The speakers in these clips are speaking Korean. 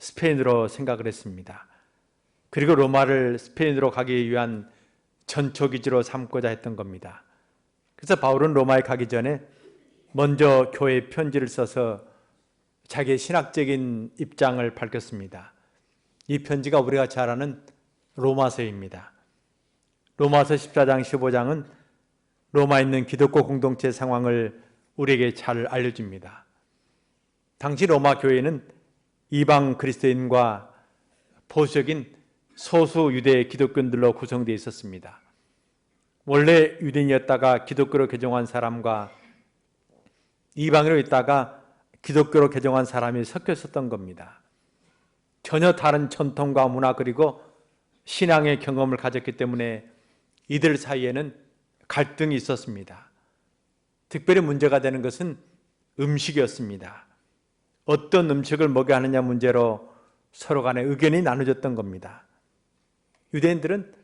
스페인으로 생각을 했습니다. 그리고 로마를 스페인으로 가기 위한 전초기지로 삼고자 했던 겁니다. 그래서 바울은 로마에 가기 전에 먼저 교회에 편지를 써서 자기의 신학적인 입장을 밝혔습니다. 이 편지가 우리가 잘 아는 로마서입니다. 로마서 14장, 15장은 로마에 있는 기독교 공동체 상황을 우리에게 잘 알려줍니다. 당시 로마 교회는 이방 그리스도인과 보수적인 소수 유대 기독교인들로 구성되어 있었습니다. 원래 유대인이었다가 기독교로 개종한 사람과 이방인으로 있다가 기독교로 개종한 사람이 섞여 있었던 겁니다. 전혀 다른 전통과 문화 그리고 신앙의 경험을 가졌기 때문에 이들 사이에는 갈등이 있었습니다. 특별히 문제가 되는 것은 음식이었습니다. 어떤 음식을 먹여야 하느냐 문제로 서로 간에 의견이 나눠졌던 겁니다. 유대인들은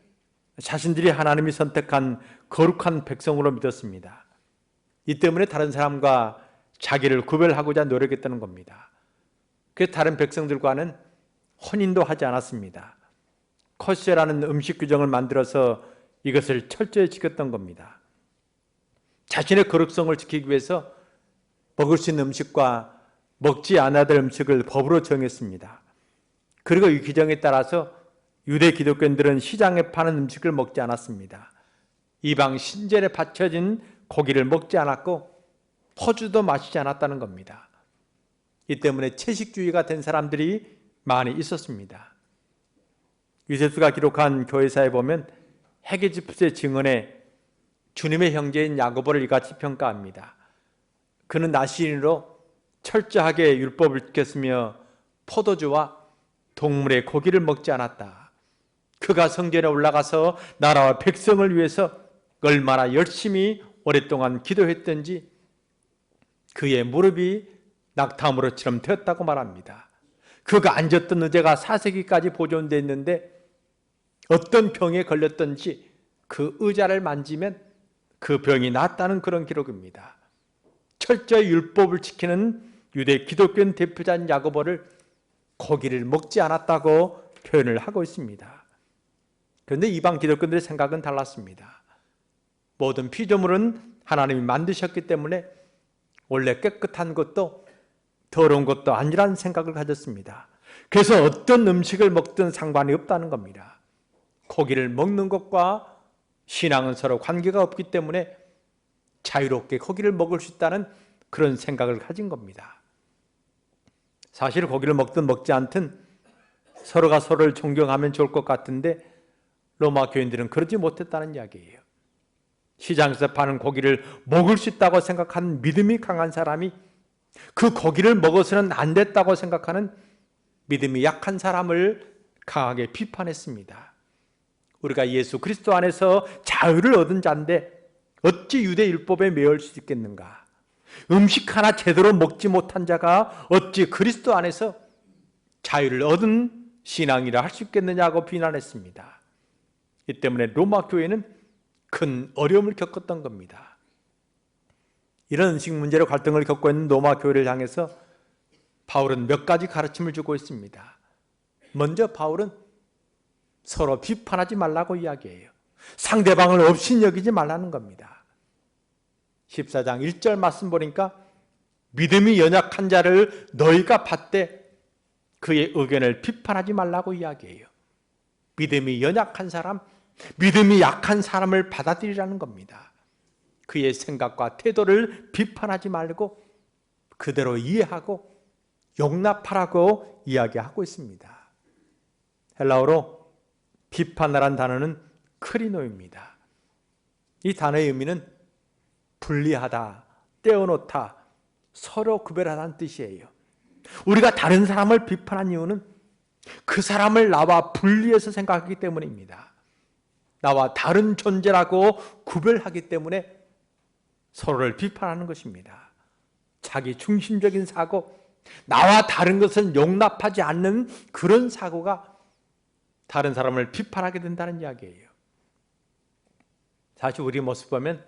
자신들이 하나님이 선택한 거룩한 백성으로 믿었습니다. 이 때문에 다른 사람과 자기를 구별하고자 노력했다는 겁니다. 그래서 다른 백성들과는 혼인도 하지 않았습니다. 코세라는 음식 규정을 만들어서 이것을 철저히 지켰던 겁니다. 자신의 거룩성을 지키기 위해서 먹을 수 있는 음식과 먹지 않아야 될 음식을 법으로 정했습니다. 그리고 이 규정에 따라서 유대 기독교인들은 시장에 파는 음식을 먹지 않았습니다. 이방 신전에 바쳐진 고기를 먹지 않았고 포주도 마시지 않았다는 겁니다. 이 때문에 채식주의가 된 사람들이 많이 있었습니다. 유세수가 기록한 교회사에 보면 헤게지푸스의 증언에 주님의 형제인 야고보를 이같이 평가합니다. 그는 나시인으로 철저하게 율법을 지켰으며 포도주와 동물의 고기를 먹지 않았다. 그가 성전에 올라가서 나라와 백성을 위해서 얼마나 열심히 오랫동안 기도했던지 그의 무릎이 낙타무릎처럼 되었다고 말합니다. 그가 앉았던 의자가 4세기까지 보존되어 있는데 어떤 병에 걸렸던지 그 의자를 만지면 그 병이 낫다는 그런 기록입니다. 철저히 율법을 지키는 유대 기독교인 대표자인 야고보를 고기를 먹지 않았다고 표현을 하고 있습니다. 그런데 이방 기독교인들의 생각은 달랐습니다. 모든 피조물은 하나님이 만드셨기 때문에 원래 깨끗한 것도 더러운 것도 아니라는 생각을 가졌습니다. 그래서 어떤 음식을 먹든 상관이 없다는 겁니다. 고기를 먹는 것과 신앙은 서로 관계가 없기 때문에 자유롭게 고기를 먹을 수 있다는 그런 생각을 가진 겁니다. 사실 고기를 먹든 먹지 않든 서로가 서로를 존경하면 좋을 것 같은데 로마 교인들은 그러지 못했다는 이야기예요. 시장에서 파는 고기를 먹을 수 있다고 생각하는 믿음이 강한 사람이 그 고기를 먹어서는 안 됐다고 생각하는 믿음이 약한 사람을 강하게 비판했습니다. 우리가 예수 그리스도 안에서 자유를 얻은 자인데 어찌 유대 율법에 매일 수 있겠는가? 음식 하나 제대로 먹지 못한 자가 어찌 그리스도 안에서 자유를 얻은 신앙이라 할 수 있겠느냐고 비난했습니다. 이 때문에 로마 교회는 큰 어려움을 겪었던 겁니다. 이런 음식 문제로 갈등을 겪고 있는 로마 교회를 향해서 바울은 몇 가지 가르침을 주고 있습니다. 먼저 바울은 서로 비판하지 말라고 이야기해요. 상대방을 없인 여기지 말라는 겁니다. 14장 1절 말씀 보니까 믿음이 연약한 자를 너희가 받되 그의 의견을 비판하지 말라고 이야기해요. 믿음이 연약한 사람, 믿음이 약한 사람을 받아들이라는 겁니다. 그의 생각과 태도를 비판하지 말고 그대로 이해하고 용납하라고 이야기하고 있습니다. 헬라어로 비판하라는 단어는 크리노입니다. 이 단어의 의미는 분리하다, 떼어놓다, 서로 구별하다는 뜻이에요. 우리가 다른 사람을 비판한 이유는 그 사람을 나와 분리해서 생각하기 때문입니다. 나와 다른 존재라고 구별하기 때문에 서로를 비판하는 것입니다. 자기 중심적인 사고, 나와 다른 것을 용납하지 않는 그런 사고가 다른 사람을 비판하게 된다는 이야기예요. 사실 우리 모습 보면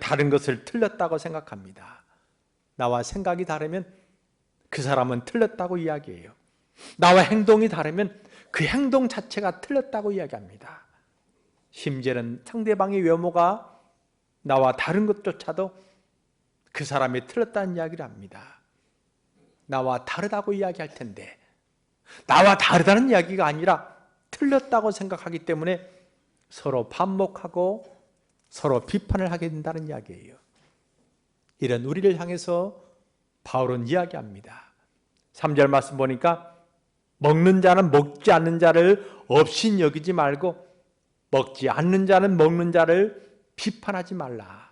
다른 것을 틀렸다고 생각합니다. 나와 생각이 다르면 그 사람은 틀렸다고 이야기해요. 나와 행동이 다르면 그 행동 자체가 틀렸다고 이야기합니다. 심지어는 상대방의 외모가 나와 다른 것조차도 그 사람이 틀렸다는 이야기를 합니다. 나와 다르다고 이야기할 텐데 나와 다르다는 이야기가 아니라 틀렸다고 생각하기 때문에 서로 반목하고 서로 비판을 하게 된다는 이야기예요. 이런 우리를 향해서 바울은 이야기합니다. 3절 말씀 보니까 먹는 자는 먹지 않는 자를 없인 여기지 말고 먹지 않는 자는 먹는 자를 비판하지 말라.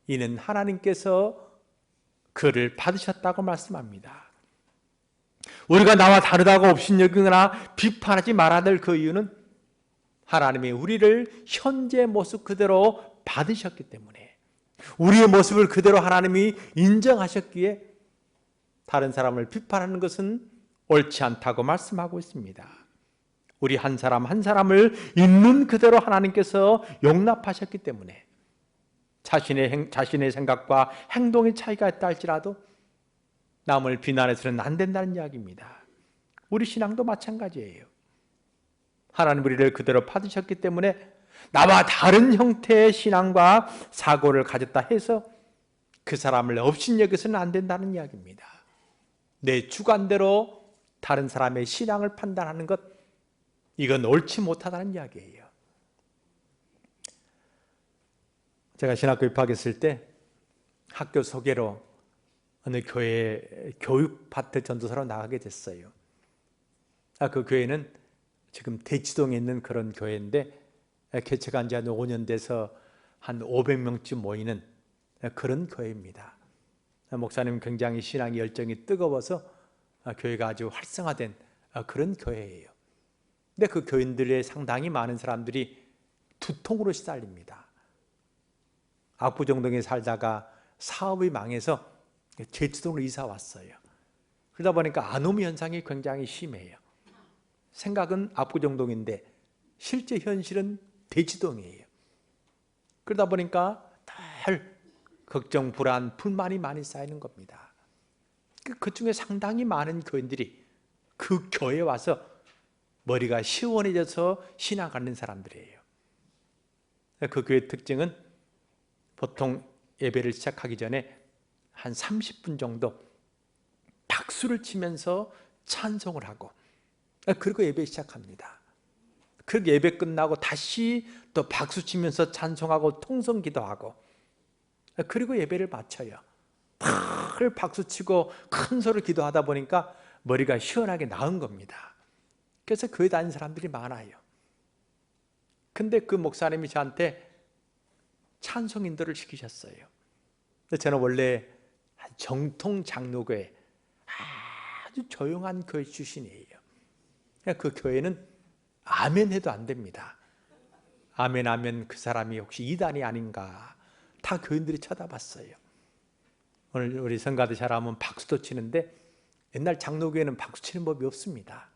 이는 하나님께서 그를 받으셨다고 말씀합니다. 우리가 나와 다르다고 없인 여기거나 비판하지 말아야 될 그 이유는 하나님이 우리를 현재 모습 그대로 받으셨기 때문에, 우리의 모습을 그대로 하나님이 인정하셨기에 다른 사람을 비판하는 것은 옳지 않다고 말씀하고 있습니다. 우리 한 사람 한 사람을 있는 그대로 하나님께서 용납하셨기 때문에 자신의 생각과 행동의 차이가 있다 할지라도 남을 비난해서는 안 된다는 이야기입니다. 우리 신앙도 마찬가지예요. 하나님 우리를 그대로 받으셨기 때문에 나와 다른 형태의 신앙과 사고를 가졌다 해서 그 사람을 업신여겨서는 안 된다는 이야기입니다. 내 주관대로 다른 사람의 신앙을 판단하는 것, 이건 옳지 못하다는 이야기예요. 제가 신학교 입학했을 때 학교 소개로 어느 교회 교육파트 전도사로 나가게 됐어요. 그 교회는 지금 대치동에 있는 그런 교회인데 개최가 한 지 한 5년 돼서 한 500명쯤 모이는 그런 교회입니다. 목사님 굉장히 신앙의 열정이 뜨거워서 교회가 아주 활성화된 그런 교회예요. 근데 그 교인들의 상당히 많은 사람들이 두통으로 시달립니다. 압구정동에 살다가 사업이 망해서 제주동으로 이사 왔어요. 그러다 보니까 아노미 현상이 굉장히 심해요. 생각은 압구정동인데 실제 현실은 대치동이에요. 그러다 보니까 늘 걱정, 불안, 불만이 많이 쌓이는 겁니다. 그 중에 상당히 많은 교인들이 그 교회에 와서 머리가 시원해져서 신앙 갖는 사람들이에요. 그 교회 특징은 보통 예배를 시작하기 전에 한 30분 정도 박수를 치면서 찬송을 하고 그리고 예배 시작합니다. 그리고 예배 끝나고 다시 또 박수 치면서 찬송하고 통성 기도하고 그리고 예배를 마쳐요. 늘 박수 치고 큰 소리로 기도하다 보니까 머리가 시원하게 나은 겁니다. 그래서 교회 다니는 사람들이 많아요. 근데 그 목사님이 저한테 찬송 인도를 시키셨어요. 저는 원래 정통 장로교회 아주 조용한 교회 출신이에요. 그 교회는 아멘 해도 안 됩니다. 아멘 하면 그 사람이 혹시 이단이 아닌가 다 교인들이 쳐다봤어요. 오늘 우리 성가대 잘하면 박수도 치는데 옛날 장로교회는 박수 치는 법이 없습니다.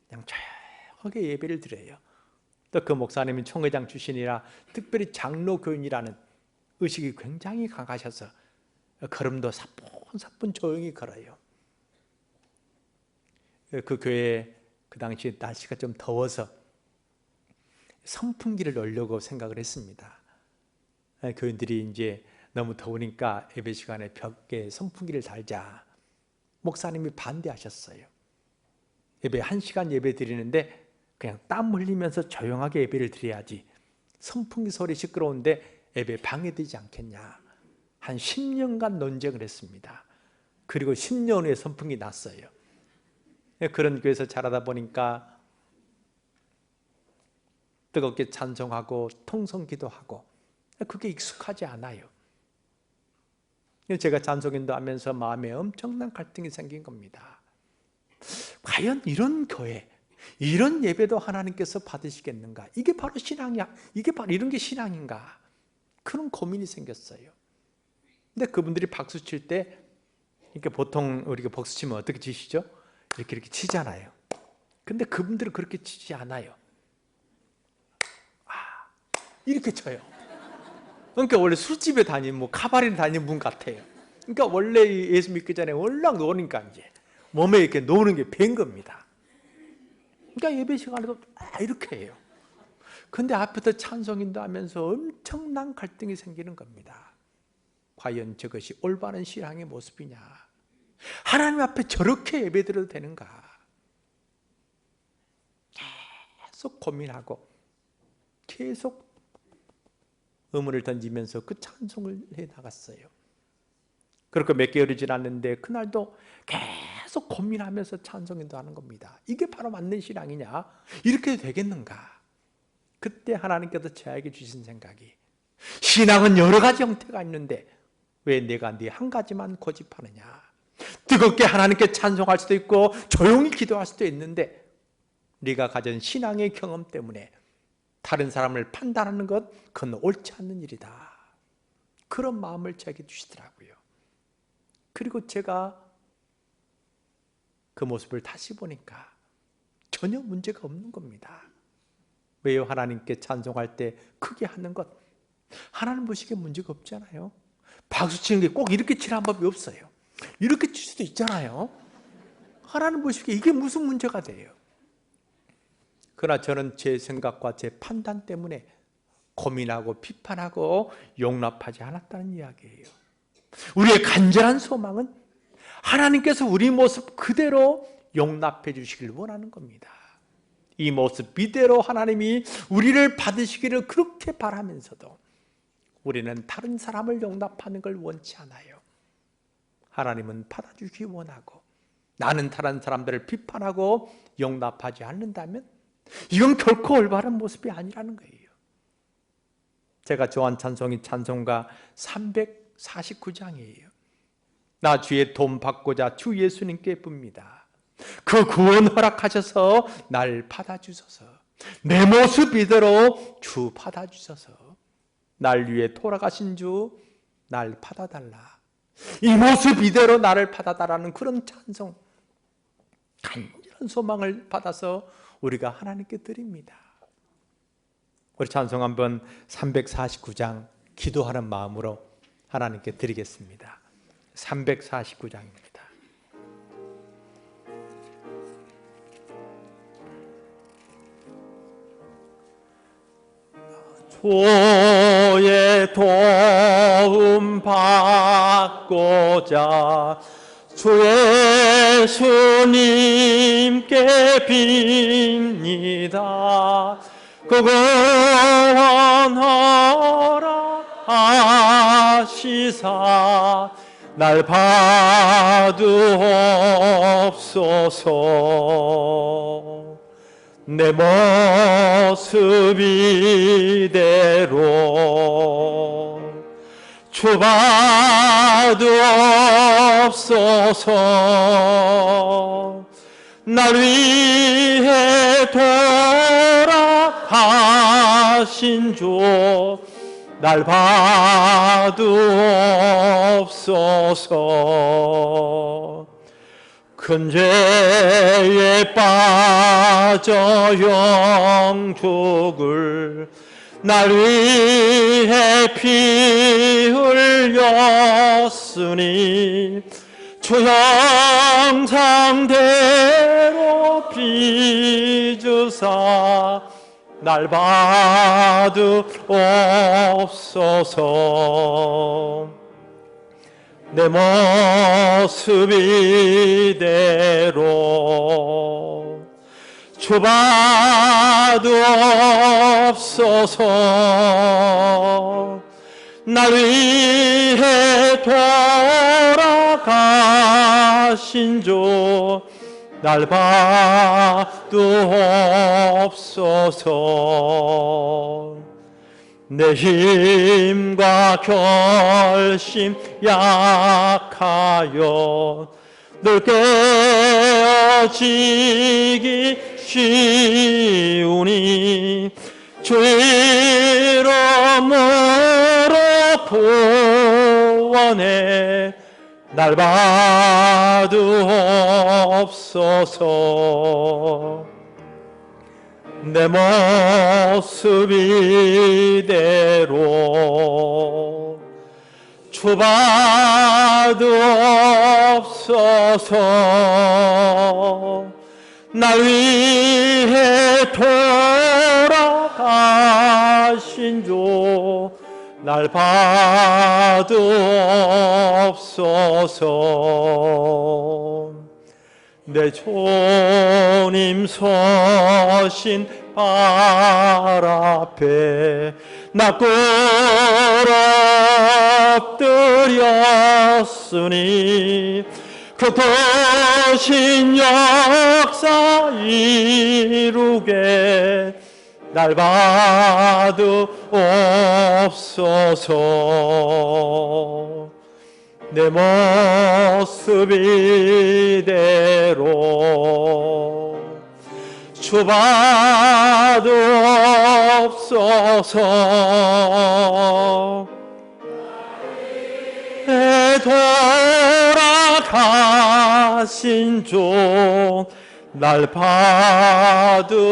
그냥 조용하게 예배를 드려요. 또 그 목사님이 총회장 출신이라 특별히 장로교인이라는 의식이 굉장히 강하셔서 걸음도 사뿐사뿐 조용히 걸어요. 그 교회에 그 당시 날씨가 좀 더워서 선풍기를 놓으려고 생각을 했습니다. 교인들이 이제 너무 더우니까 예배 시간에 벽에 선풍기를 달자. 목사님이 반대하셨어요. 예배 1시간 예배 드리는데 그냥 땀 흘리면서 조용하게 예배를 드려야지 선풍기 소리 시끄러운데 예배 방해되지 않겠냐. 한 10년간 논쟁을 했습니다. 그리고 10년 후에 선풍기 났어요. 그런 교회에서 자라다 보니까 뜨겁게 찬송하고 통성기도하고 그게 익숙하지 않아요. 제가 찬송인도 하면서 마음에 엄청난 갈등이 생긴 겁니다. 과연 이런 교회, 이런 예배도 하나님께서 받으시겠는가? 이게 바로 신앙이야. 이게 바로 이런 게 신앙인가? 그런 고민이 생겼어요. 근데 그분들이 박수 칠 때 이렇게 보통 우리가 박수 치면 어떻게 치시죠? 이렇게 치잖아요. 근데 그분들은 그렇게 치지 않아요. 이렇게 쳐요. 그러니까 원래 술집에 다니는 뭐 카바레에 다니는 분 같아요. 그러니까 원래 예수 믿기 전에 월락 노니까 이제 몸에 이렇게 노는 게 밴 겁니다. 그러니까 예배 시간에도 이렇게 해요. 근데 앞에서 찬송인도 하면서 엄청난 갈등이 생기는 겁니다. 과연 저것이 올바른 신앙의 모습이냐? 하나님 앞에 저렇게 예배드려도 되는가? 계속 고민하고 계속 의문을 던지면서 그 찬송을 해나갔어요. 그렇게 몇 개월이 지났는데 그날도 계속 고민하면서 찬송인도 하는 겁니다. 이게 바로 맞는 신앙이냐? 이렇게 해도 되겠는가? 그때 하나님께서 저에게 주신 생각이, 신앙은 여러 가지 형태가 있는데 왜 내가 네 한 가지만 고집하느냐? 뜨겁게 하나님께 찬송할 수도 있고 조용히 기도할 수도 있는데 네가 가진 신앙의 경험 때문에 다른 사람을 판단하는 것, 그건 옳지 않는 일이다. 그런 마음을 저에게 주시더라고요. 그리고 제가 그 모습을 다시 보니까 전혀 문제가 없는 겁니다. 왜요? 하나님께 찬송할 때 크게 하는 것, 하나님 보시기에 문제가 없잖아요. 박수 치는 게 꼭 이렇게 치라는 법이 없어요. 이렇게 칠 수도 있잖아요. 하나님 보시기에 이게 무슨 문제가 돼요? 그러나 저는 제 생각과 제 판단 때문에 고민하고 비판하고 용납하지 않았다는 이야기예요. 우리의 간절한 소망은 하나님께서 우리 모습 그대로 용납해 주시길 원하는 겁니다. 이 모습 이대로 하나님이 우리를 받으시기를 그렇게 바라면서도 우리는 다른 사람을 용납하는 걸 원치 않아요. 하나님은 받아주기 원하고, 나는 다른 사람들을 비판하고 용납하지 않는다면 이건 결코 올바른 모습이 아니라는 거예요. 제가 좋아하는 찬송이 찬송가 349장이에요. 나 주의 돈 받고자 주 예수님께 뿝니다. 그 구원 허락하셔서 날 받아주소서. 내 모습 이대로 주 받아주소서. 날 위해 돌아가신 주 날 받아달라. 이 모습 이대로 나를 받아달라는 그런 찬송, 간절한 소망을 받아서 우리가 하나님께 드립니다. 우리 찬송 한번 349장 기도하는 마음으로 하나님께 드리겠습니다. 349장입니다. 주의 도움 받고자 주 예수님께 빕니다. 그건 허락하시사 날 봐두옵소서. 내 모습 이대로 주 봐두옵소서. 날 위해 돌아가신 주 날 봐두옵소서. 큰 죄에 빠져 영죽을 날 위해 피 흘렸으니 주 형상대로 빚으사 날 봐두옵소서. 내 모습 이대로 주 봐두옵소서. 날 위해 돌아가신 주 날 봐두옵소서. 내 힘과 결심 약하여 늘 깨어지기 쉬우니 주 이름으로 구원해 날 봐두옵소서. 내 모습 이대로 주 봐두옵소서. 날 위해 돌아가신 주 날 받으옵소서. 내 주님 서신 발 앞에 나 꿇어뜨렸으니 그 거신 역사 이루게 날 받으옵소서. 내 모습 이대로 주 받으옵소서. 내 돌아가신 주 날 받으옵소서.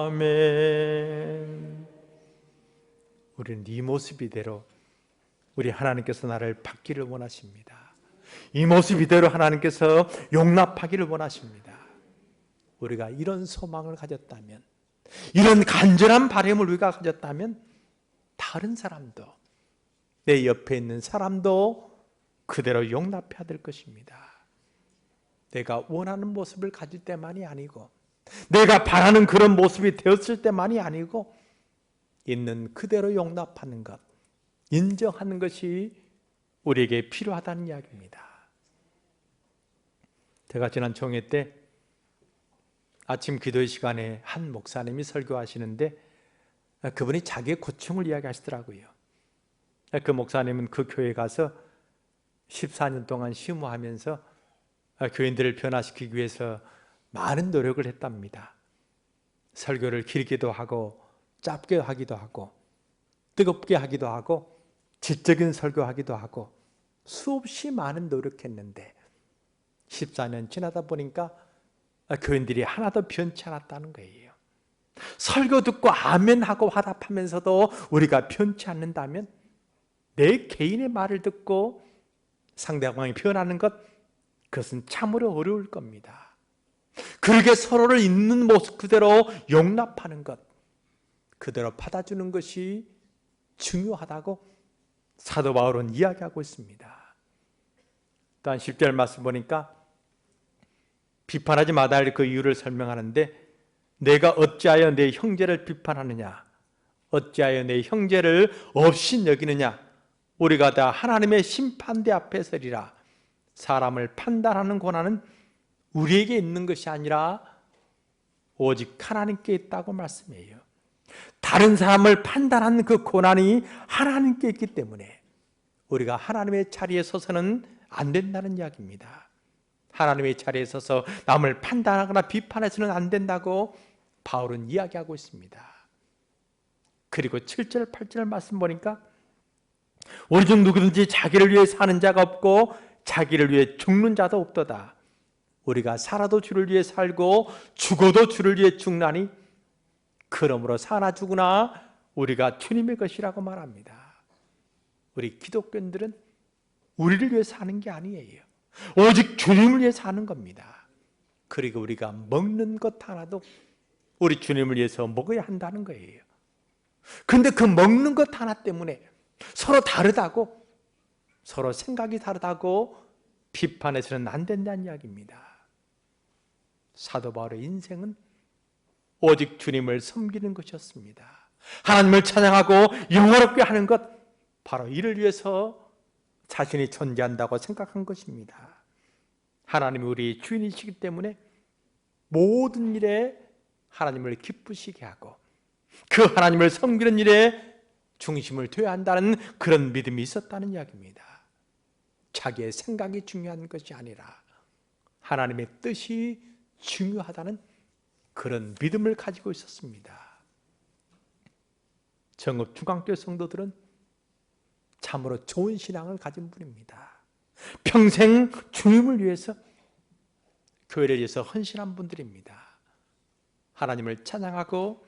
아멘. 우리는 이 모습 이대로 우리 하나님께서 나를 받기를 원하십니다. 이 모습 이대로 하나님께서 용납하기를 원하십니다. 우리가 이런 소망을 가졌다면, 이런 간절한 바람을 우리가 가졌다면 다른 사람도, 내 옆에 있는 사람도 그대로 용납해야 될 것입니다. 내가 원하는 모습을 가질 때만이 아니고, 내가 바라는 그런 모습이 되었을 때만이 아니고, 있는 그대로 용납하는 것, 인정하는 것이 우리에게 필요하다는 이야기입니다. 제가 지난 총회 때 아침 기도의 시간에 한 목사님이 설교하시는데 그분이 자기의 고충을 이야기하시더라고요. 그 목사님은 그 교회에 가서 14년 동안 심호하면서 교인들을 변화시키기 위해서 많은 노력을 했답니다. 설교를 길게도 하고 짧게 하기도 하고 뜨겁게 하기도 하고 지적인 설교하기도 하고 수없이 많은 노력했는데 14년 지나다 보니까 교인들이 하나도 변치 않았다는 거예요. 설교 듣고 아멘하고 화답하면서도 우리가 변치 않는다면 내 개인의 말을 듣고 상대방이 변하는 것, 그것은 참으로 어려울 겁니다. 그렇게 서로를 있는 모습 그대로 용납하는 것, 그대로 받아주는 것이 중요하다고 사도 바울은 이야기하고 있습니다. 또한 10절 말씀 보니까 비판하지 마다 할 그 이유를 설명하는데, 내가 어찌하여 내 형제를 비판하느냐, 어찌하여 내 형제를 없이 여기느냐, 우리가 다 하나님의 심판대 앞에 서리라. 사람을 판단하는 권한은 우리에게 있는 것이 아니라 오직 하나님께 있다고 말씀해요. 다른 사람을 판단하는 그 권한이 하나님께 있기 때문에 우리가 하나님의 자리에 서서는 안 된다는 이야기입니다. 하나님의 자리에 서서 남을 판단하거나 비판해서는 안 된다고 바울은 이야기하고 있습니다. 그리고 7절 8절 말씀 보니까 우리 중 누구든지 자기를 위해 사는 자가 없고 자기를 위해 죽는 자도 없도다. 우리가 살아도 주를 위해 살고 죽어도 주를 위해 죽나니 그러므로 사나 죽으나 우리가 주님의 것이라고 말합니다. 우리 기독교인들은 우리를 위해 사는 게 아니에요. 오직 주님을 위해 사는 겁니다. 그리고 우리가 먹는 것 하나도 우리 주님을 위해서 먹어야 한다는 거예요. 그런데 그 먹는 것 하나 때문에 서로 다르다고, 서로 생각이 다르다고 비판해서는 안 된다는 이야기입니다. 사도 바울의 인생은 오직 주님을 섬기는 것이었습니다. 하나님을 찬양하고 영화롭게 하는 것, 바로 이를 위해서 자신이 존재한다고 생각한 것입니다. 하나님이 우리 주인이시기 때문에 모든 일에 하나님을 기쁘시게 하고 그 하나님을 섬기는 일에 중심을 둬야 한다는 그런 믿음이 있었다는 이야기입니다. 자기의 생각이 중요한 것이 아니라 하나님의 뜻이 중요하다는 그런 믿음을 가지고 있었습니다. 정읍 중앙교회 성도들은 참으로 좋은 신앙을 가진 분입니다. 평생 주님을 위해서, 교회를 위해서 헌신한 분들입니다. 하나님을 찬양하고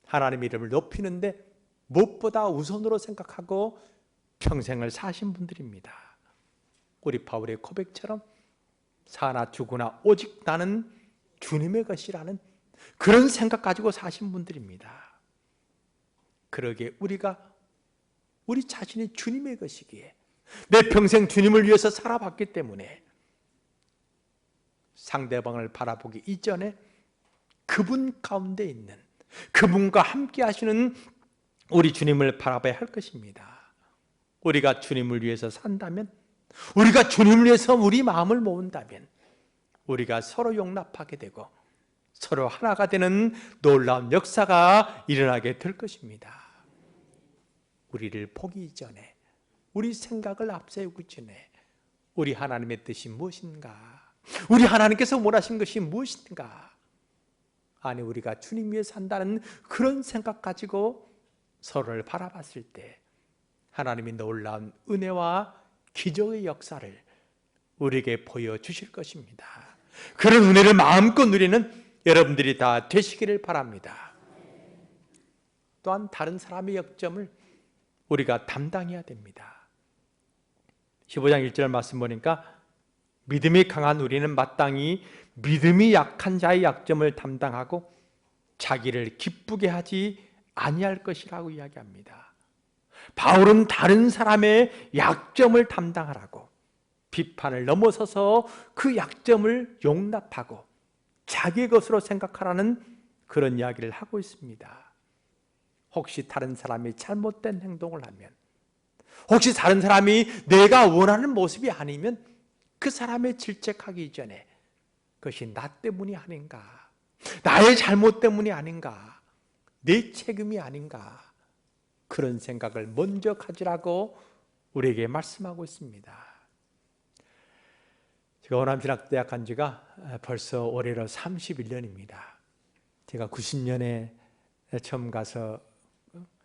하나님의 이름을 높이는데 무엇보다 우선으로 생각하고 평생을 사신 분들입니다. 우리 바울의 고백처럼 사나 죽으나 오직 나는 주님의 것이라는 그런 생각 가지고 사신 분들입니다. 그러기에 우리가 우리 자신이 주님의 것이기에 내 평생 주님을 위해서 살아봤기 때문에 상대방을 바라보기 이전에 그분 가운데 있는 그분과 함께 하시는 우리 주님을 바라봐야 할 것입니다. 우리가 주님을 위해서 산다면, 우리가 주님을 위해서 우리 마음을 모은다면 우리가 서로 용납하게 되고 서로 하나가 되는 놀라운 역사가 일어나게 될 것입니다. 우리를 보기 이전에, 우리 생각을 앞세우기 전에 우리 하나님의 뜻이 무엇인가? 우리 하나님께서 원하신 것이 무엇인가? 아니, 우리가 주님 위해 산다는 그런 생각 가지고 서로를 바라봤을 때 하나님이 놀라운 은혜와 기적의 역사를 우리에게 보여주실 것입니다. 그런 은혜를 마음껏 누리는 여러분들이 다 되시기를 바랍니다. 또한 다른 사람의 역점을 우리가 담당해야 됩니다. 15장 1절 말씀 보니까 믿음이 강한 우리는 마땅히 믿음이 약한 자의 약점을 담당하고 자기를 기쁘게 하지 아니할 것이라고 이야기합니다. 바울은 다른 사람의 약점을 담당하라고 비판을 넘어서서 그 약점을 용납하고 자기의 것으로 생각하라는 그런 이야기를 하고 있습니다. 혹시 다른 사람이 잘못된 행동을 하면, 혹시 다른 사람이 내가 원하는 모습이 아니면 그 사람의 질책하기 이전에 그것이 나 때문이 아닌가, 나의 잘못 때문이 아닌가, 내 책임이 아닌가, 그런 생각을 먼저 가지라고 우리에게 말씀하고 있습니다. 제가 호남신학대학 간 지가 벌써 올해로 31년입니다. 제가 90년에 처음 가서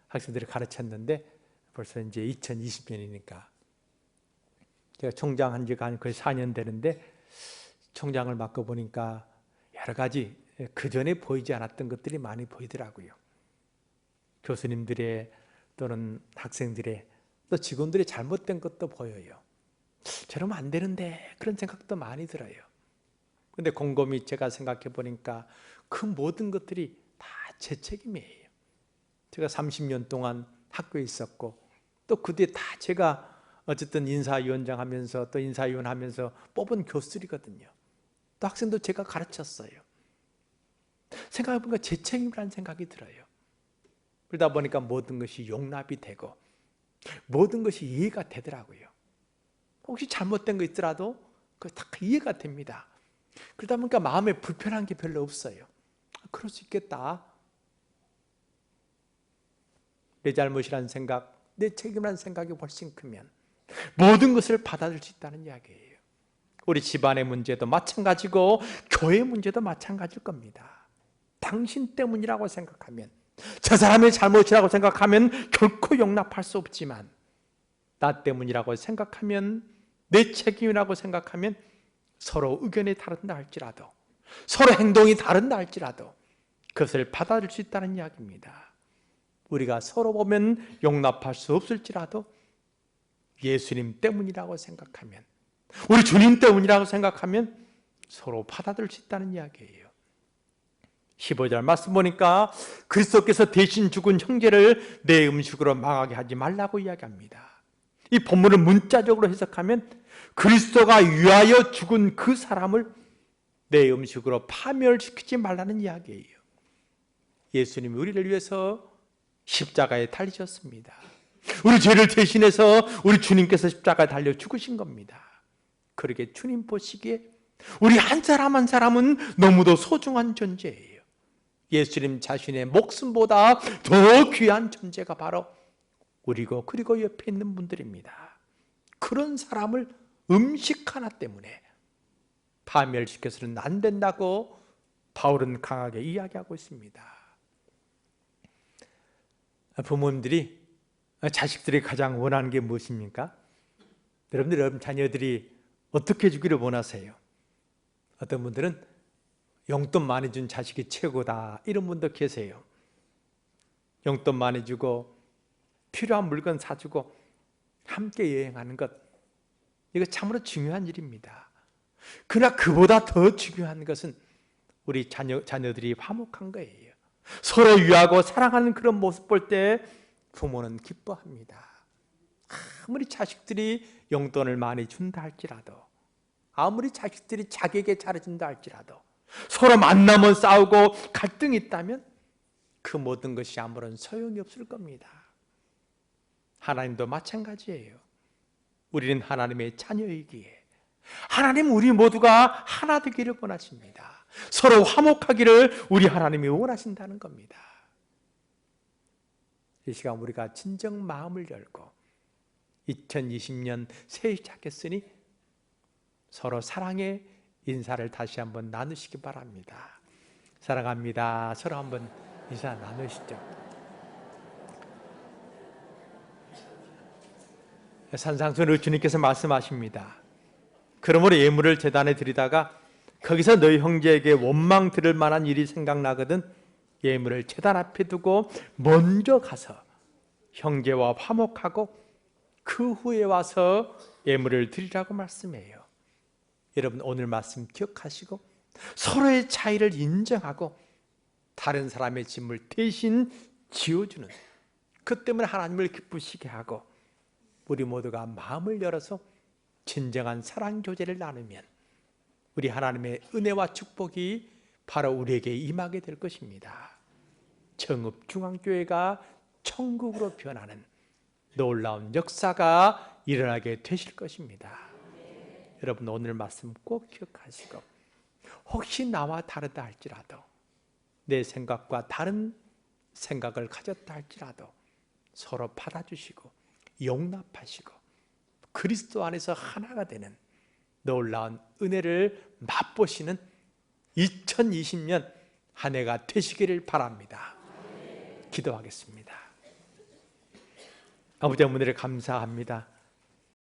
학생들을 가르쳤는데 벌써 이제 2020년이니까 제가 총장 한 지가 거의 4년 되는데 총장을 맡아보니까 여러 가지 그전에 보이지 않았던 것들이 많이 보이더라고요. 교수님들의 또는 학생들의 또 직원들의 잘못된 것도 보여요. 저러면 안 되는데 그런 생각도 많이 들어요. 그런데 곰곰이 제가 생각해 보니까 그 모든 것들이 다 제 책임이에요. 제가 30년 동안 학교에 있었고 또 그 뒤에 다 제가 어쨌든 인사위원장 하면서 또 인사위원 하면서 뽑은 교수들이거든요. 또 학생도 제가 가르쳤어요. 생각해 보니까 제 책임이라는 생각이 들어요. 그러다 보니까 모든 것이 용납이 되고 모든 것이 이해가 되더라고요. 혹시 잘못된 거 있더라도 그거 다 이해가 됩니다. 그러다 보니까 마음에 불편한 게 별로 없어요. 그럴 수 있겠다. 내 잘못이라는 생각, 내 책임이라는 생각이 훨씬 크면 모든 것을 받아들일 수 있다는 이야기예요. 우리 집안의 문제도 마찬가지고 교회 문제도 마찬가지일 겁니다. 당신 때문이라고 생각하면, 저 사람의 잘못이라고 생각하면 결코 용납할 수 없지만 나 때문이라고 생각하면, 내 책임이라고 생각하면 서로 의견이 다른다 할지라도, 서로 행동이 다른다 할지라도 그것을 받아들일 수 있다는 이야기입니다. 우리가 서로 보면 용납할 수 없을지라도 예수님 때문이라고 생각하면, 우리 주님 때문이라고 생각하면 서로 받아들일 수 있다는 이야기예요. 15절 말씀 보니까 그리스도께서 대신 죽은 형제를 내 음식으로 망하게 하지 말라고 이야기합니다. 이 본문을 문자적으로 해석하면 그리스도가 위하여 죽은 그 사람을 내 음식으로 파멸시키지 말라는 이야기예요. 예수님이 우리를 위해서 십자가에 달리셨습니다. 우리 죄를 대신해서 우리 주님께서 십자가에 달려 죽으신 겁니다. 그러게 주님 보시기에 우리 한 사람 한 사람은 너무도 소중한 존재예요. 예수님 자신의 목숨보다 더 귀한 존재가 바로 우리고 그리고 옆에 있는 분들입니다. 그런 사람을 음식 하나 때문에 파멸시켜서는 안 된다고 바울은 강하게 이야기하고 있습니다. 부모님들이 자식들이 가장 원하는 게 무엇입니까? 여러분 자녀들이 어떻게 주기를 원하세요? 어떤 분들은 용돈 많이 준 자식이 최고다 이런 분도 계세요. 용돈 많이 주고 필요한 물건 사주고 함께 여행하는 것, 이거 참으로 중요한 일입니다. 그러나 그보다 더 중요한 것은 우리 자녀들이 화목한 거예요. 서로 위하고 사랑하는 그런 모습 볼 때 부모는 기뻐합니다. 아무리 자식들이 용돈을 많이 준다 할지라도, 아무리 자식들이 자기에게 잘해준다 할지라도, 서로 만나면 싸우고 갈등이 있다면 그 모든 것이 아무런 소용이 없을 겁니다. 하나님도 마찬가지예요. 우리는 하나님의 자녀이기에 하나님 우리 모두가 하나 되기를 원하십니다. 서로 화목하기를 우리 하나님이 원하신다는 겁니다. 이 시간 우리가 진정 마음을 열고 2020년 새해 시작했으니 서로 사랑의 인사를 다시 한번 나누시기 바랍니다. 사랑합니다. 서로 한번 인사 나누시죠. 산상수훈 주님께서 말씀하십니다. 그러므로 예물을 제단에 드리다가 거기서 너희 형제에게 원망 들을 만한 일이 생각나거든 예물을 제단 앞에 두고 먼저 가서 형제와 화목하고 그 후에 와서 예물을 드리라고 말씀해요. 여러분 오늘 말씀 기억하시고 서로의 차이를 인정하고 다른 사람의 짐을 대신 지어주는, 그 때문에 하나님을 기쁘시게 하고 우리 모두가 마음을 열어서 진정한 사랑 교제를 나누면 우리 하나님의 은혜와 축복이 바로 우리에게 임하게 될 것입니다. 청읍중앙교회가 천국으로 변하는 놀라운 역사가 일어나게 되실 것입니다. 여러분 오늘 말씀 꼭 기억하시고 혹시 나와 다르다 할지라도, 내 생각과 다른 생각을 가졌다 할지라도 서로 받아주시고 용납하시고 그리스도 안에서 하나가 되는 놀라운 은혜를 맛보시는 2020년 한 해가 되시기를 바랍니다. 기도하겠습니다. 아버지, 은혜를 감사합니다.